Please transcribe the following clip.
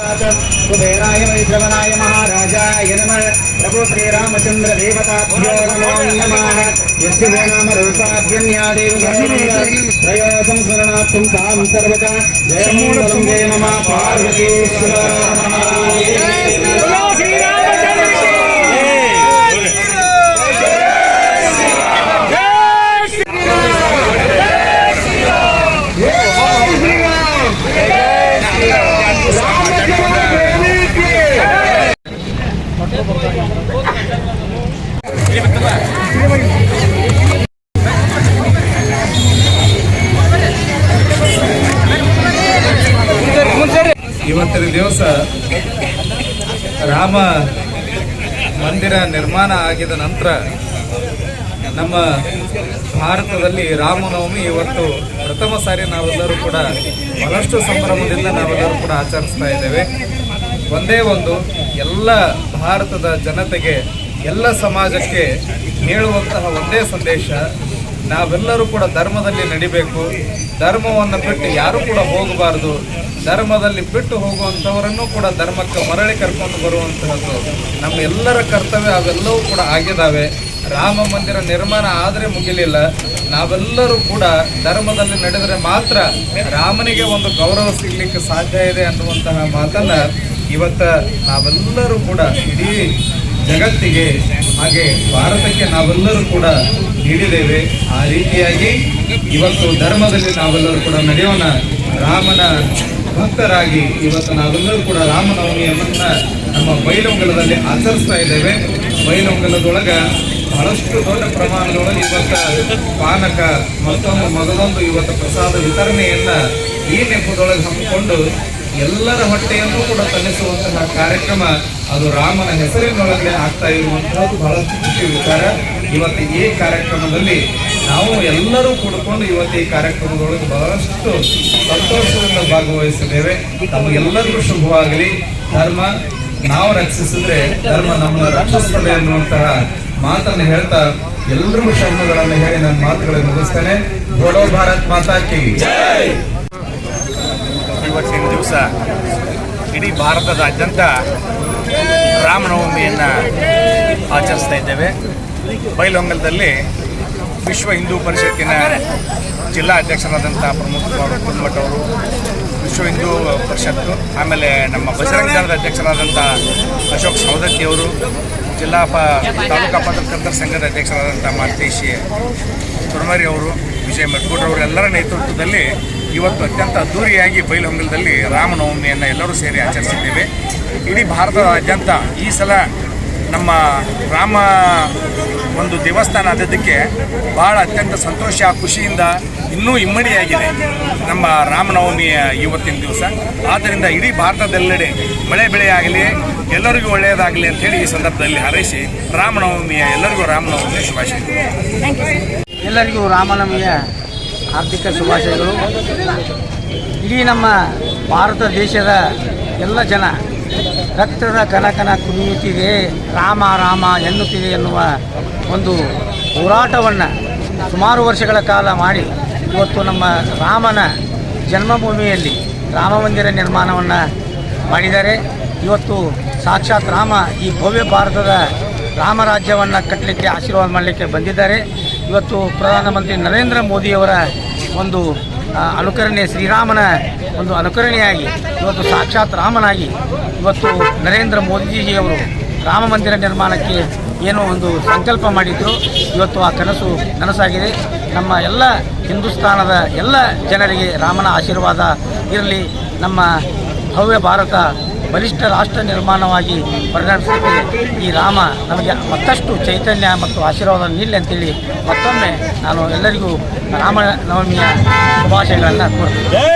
कुबेराय वैश्रवणाय महाराजाय नमः। प्रभु श्रीरामचंद्र देवताभ्यो नमो नमः। यस्य नाम रूपाभ्यं या देवी त्रयोदशं स्मरणार्थं तां सर्वदा जयमूलं जय मम पार्वतीश्वर ಇವತ್ತಿನ ದಿವಸ ರಾಮ ಮಂದಿರ ನಿರ್ಮಾಣ ಆಗಿದ ನಂತರ ನಮ್ಮ ಭಾರತದಲ್ಲಿ ರಾಮನವಮಿ ಇವತ್ತು ಪ್ರಥಮ ಸಾರಿ ನಾವೆಲ್ಲರೂ ಕೂಡ ಬಹಳಷ್ಟು ಸಂಭ್ರಮದಿಂದ ನಾವೆಲ್ಲರೂ ಕೂಡ ಆಚರಿಸ್ತಾ ಇದ್ದೇವೆ. ಒಂದೇ ಒಂದು ಎಲ್ಲ ಭಾರತದ ಜನತೆಗೆ ಎಲ್ಲ ಸಮಾಜಕ್ಕೆ ಹೇಳುವಂತಹ ಒಂದೇ ಸಂದೇಶ, ನಾವೆಲ್ಲರೂ ಕೂಡ ಧರ್ಮದಲ್ಲಿ ನಡಿಬೇಕು. ಧರ್ಮವನ್ನು ಬಿಟ್ಟು ಯಾರೂ ಕೂಡ ಹೋಗಬಾರ್ದು. ಧರ್ಮದಲ್ಲಿ ಬಿಟ್ಟು ಹೋಗುವಂಥವರನ್ನು ಕೂಡ ಧರ್ಮಕ್ಕೆ ಮರಳಿ ಕರ್ಕೊಂಡು ಬರುವಂತಹದ್ದು ನಮ್ಮ ಎಲ್ಲರ ಕರ್ತವ್ಯ. ಅವೆಲ್ಲವೂ ಕೂಡ ಆಗಿದ್ದಾವೆ. ರಾಮ ಮಂದಿರ ನಿರ್ಮಾಣ ಆದರೆ ಮುಗಿಲಿಲ್ಲ. ನಾವೆಲ್ಲರೂ ಕೂಡ ಧರ್ಮದಲ್ಲಿ ನಡೆದರೆ ಮಾತ್ರ ರಾಮನಿಗೆ ಒಂದು ಗೌರವ ಸಿಗಲಿಕ್ಕೆ ಸಾಧ್ಯ ಇದೆ ಅನ್ನುವಂತಹ ಮಾತನ್ನು ಇವತ್ತು ನಾವೆಲ್ಲರೂ ಕೂಡ ಇಡೀ ಜಗತ್ತಿಗೆ ಹಾಗೆ ಭಾರತಕ್ಕೆ ನಾವೆಲ್ಲರೂ ಕೂಡ ನೀಡಿದ್ದೇವೆ. ಆ ರೀತಿಯಾಗಿ ಇವತ್ತು ಧರ್ಮದಲ್ಲಿ ನಾವೆಲ್ಲರೂ ಕೂಡ ನಡೆಯೋಣ. ರಾಮನ ಭಕ್ತರಾಗಿ ಇವತ್ತು ನಾವೆಲ್ಲರೂ ಕೂಡ ರಾಮನವಮಿಯನ್ನು ನಮ್ಮ ಬೈಲಹೊಂಗಲದಲ್ಲಿ ಆಚರಿಸ್ತಾ ಇದ್ದೇವೆ. ಬೈಲಹೊಂಗಲದೊಳಗೆ ಬಹಳಷ್ಟು ದೊಡ್ಡ ಪ್ರಮಾಣದೊಳಗೆ ಇವತ್ತು ಪಾನಕ ಮತ್ತೊಂದು ಮೊದಲೊಂದು ಇವತ್ತು ಪ್ರಸಾದ ವಿತರಣೆಯನ್ನು ಈ ನೆಪದೊಳಗೆ ಹಮ್ಮಿಕೊಂಡು ಎಲ್ಲರ ಹೊಟ್ಟೆಯನ್ನು ಕೂಡ ತಣಿಸುವಂತಹ ಕಾರ್ಯಕ್ರಮ ಅದು ರಾಮನ ಹೆಸರಿನೊಳಗೆ ಆಗ್ತಾ ಇರುವಂತಹದ್ದು ಬಹಳಷ್ಟು ಖುಷಿ ವಿಚಾರ. ಇವತ್ತು ಈ ಕಾರ್ಯಕ್ರಮದಲ್ಲಿ ನಾವು ಎಲ್ಲರೂ ಕೂಡಿಕೊಂಡು ಇವತ್ತು ಈ ಕಾರ್ಯಕ್ರಮದೊಳಗೆ ಬಹಳಷ್ಟು ಸಂತೋಷದಿಂದ ಭಾಗವಹಿಸಿದ್ದೇವೆ. ತಮಗೆಲ್ಲರಿಗೂ ಶುಭವಾಗಲಿ. ಧರ್ಮ ನಾವು ರಕ್ಷಿಸಿದ್ರೆ ಧರ್ಮ ನಮ್ಮನ್ನು ರಕ್ಷಿಸ್ತದೆ ಅನ್ನುವಂತಹ ಮಾತನ್ನು ಹೇಳ್ತಾ ಎಲ್ಲರಿಗೂ ಶರಣಗಳನ್ನು ಹೇಳಿ ನನ್ನ ಮಾತುಗಳನ್ನು ಮುಗಿಸ್ತೇನೆ. ಬೋಲೋ ಭಾರತ್ ಮಾತಾ ಕಿ ಜೈ. ಇವತ್ತಿನ ದಿವಸ ಇಡೀ ಭಾರತದಾದ್ಯಂತ ರಾಮನವಮಿಯನ್ನು ಆಚರಿಸ್ತಾ ಇದ್ದೇವೆ. ಬೈಲಹೊಂಗಲದಲ್ಲಿ ವಿಶ್ವ ಹಿಂದೂ ಪರಿಷತ್ತಿನ ಜಿಲ್ಲಾ ಅಧ್ಯಕ್ಷರಾದಂಥ ಪ್ರಮುಖ ಕುಂದಮಠ ಅವರು, ವಿಶ್ವ ಹಿಂದೂ ಪರಿಷತ್ತು, ಆಮೇಲೆ ನಮ್ಮ ಬಜರಂಗ ದಳದ ಅಧ್ಯಕ್ಷರಾದಂಥ ಅಶೋಕ್ ಸವದತ್ತಿಯವರು, ತಾಲೂಕಾ ಪತ್ರಕರ್ತರ ಸಂಘದ ಅಧ್ಯಕ್ಷರಾದಂಥ ಮಾಲ್ತೇಶ್ ತುರ್ಮರಿ ಅವರು, ವಿಜಯ್ ಮಟ್ಗೂಡ್ರವರು ಎಲ್ಲರ ನೇತೃತ್ವದಲ್ಲಿ ಇವತ್ತು ಅತ್ಯಂತ ಅದ್ದೂರಿಯಾಗಿ ಬೈಲಹೊಂಗಲದಲ್ಲಿ ರಾಮನವಮಿಯನ್ನು ಎಲ್ಲರೂ ಸೇರಿ ಆಚರಿಸಿದ್ದೇವೆ. ಇಡೀ ಭಾರತದಾದ್ಯಂತ ಈ ಸಲ ನಮ್ಮ ರಾಮ ಒಂದು ದೇವಸ್ಥಾನ ಆದದ್ದಕ್ಕೆ ಭಾಳ ಅತ್ಯಂತ ಸಂತೋಷ, ಖುಷಿಯಿಂದ ಇನ್ನೂ ಇಮ್ಮಡಿಯಾಗಿದೆ ನಮ್ಮ ರಾಮನವಮಿಯ ಇವತ್ತಿನ ದಿವಸ. ಆದ್ದರಿಂದ ಇಡೀ ಭಾರತದೆಲ್ಲೆಡೆ ಮಳೆ ಬೆಳೆ ಆಗಲಿ, ಎಲ್ಲರಿಗೂ ಒಳ್ಳೆಯದಾಗಲಿ ಅಂಥೇಳಿ ಈ ಸಂದರ್ಭದಲ್ಲಿ ಹಾರೈಸಿ ರಾಮನವಮಿಯ ಎಲ್ಲರಿಗೂ ರಾಮನವಮಿಯ ಶುಭಾಶಯಗಳು. ಎಲ್ಲರಿಗೂ ರಾಮನವಮಿಯ ಆರ್ಥಿಕ ಶುಭಾಶಯಗಳು. ಇಡೀ ನಮ್ಮ ಭಾರತ ದೇಶದ ಎಲ್ಲ ಜನ ರಕ್ತದ ಕನಕನ ಕುಣಿಯುತ್ತಿದೆ, ರಾಮ ರಾಮ ಎನ್ನುತ್ತಿದೆ ಎನ್ನುವ ಒಂದು ಹೋರಾಟವನ್ನು ಸುಮಾರು ವರ್ಷಗಳ ಕಾಲ ಮಾಡಿ ಇವತ್ತು ನಮ್ಮ ರಾಮನ ಜನ್ಮಭೂಮಿಯಲ್ಲಿ ರಾಮ ಮಂದಿರ ನಿರ್ಮಾಣವನ್ನು ಮಾಡಿದ್ದಾರೆ. ಇವತ್ತು ಸಾಕ್ಷಾತ್ ರಾಮ ಈ ಭವ್ಯ ಭಾರತದ ರಾಮರಾಜ್ಯವನ್ನು ಕಟ್ಟಲಿಕ್ಕೆ ಆಶೀರ್ವಾದ ಮಾಡಲಿಕ್ಕೆ ಬಂದಿದ್ದಾರೆ. ಇವತ್ತು ಪ್ರಧಾನಮಂತ್ರಿ ನರೇಂದ್ರ ಮೋದಿಯವರ ಒಂದು ಅನುಕರಣೆ, ಶ್ರೀರಾಮನ ಒಂದು ಅನುಕರಣೆಯಾಗಿ ಇವತ್ತು ಸಾಕ್ಷಾತ್ ರಾಮನಾಗಿ ಇವತ್ತು ನರೇಂದ್ರ ಮೋದಿಜಿಯವರು ರಾಮ ಮಂದಿರ ನಿರ್ಮಾಣಕ್ಕೆ ಏನೋ ಒಂದು ಸಂಕಲ್ಪ ಮಾಡಿದ್ರು. ಇವತ್ತು ಆ ಕನಸು ನನಸಾಗಿದೆ. ನಮ್ಮ ಎಲ್ಲ ಹಿಂದೂಸ್ತಾನದ ಎಲ್ಲ ಜನರಿಗೆ ರಾಮನ ಆಶೀರ್ವಾದ ಇರಲಿ. ನಮ್ಮ ಭವ್ಯ ಭಾರತ ಬಲಿಷ್ಠ ರಾಷ್ಟ್ರ ನಿರ್ಮಾಣವಾಗಿ ಪರಿಣಮಿಸಲಿಕ್ಕೆ ಈ ರಾಮ ನಮಗೆ ಮತ್ತಷ್ಟು ಚೈತನ್ಯ ಮತ್ತು ಆಶೀರ್ವಾದ ನೀಡಲಿ ಅಂತೇಳಿ ಮತ್ತೊಮ್ಮೆ ನಾನು ಎಲ್ಲರಿಗೂ ರಾಮನವಮಿಯ ಶುಭಾಶಯಗಳನ್ನು ಕೋರುತ್ತೇನೆ.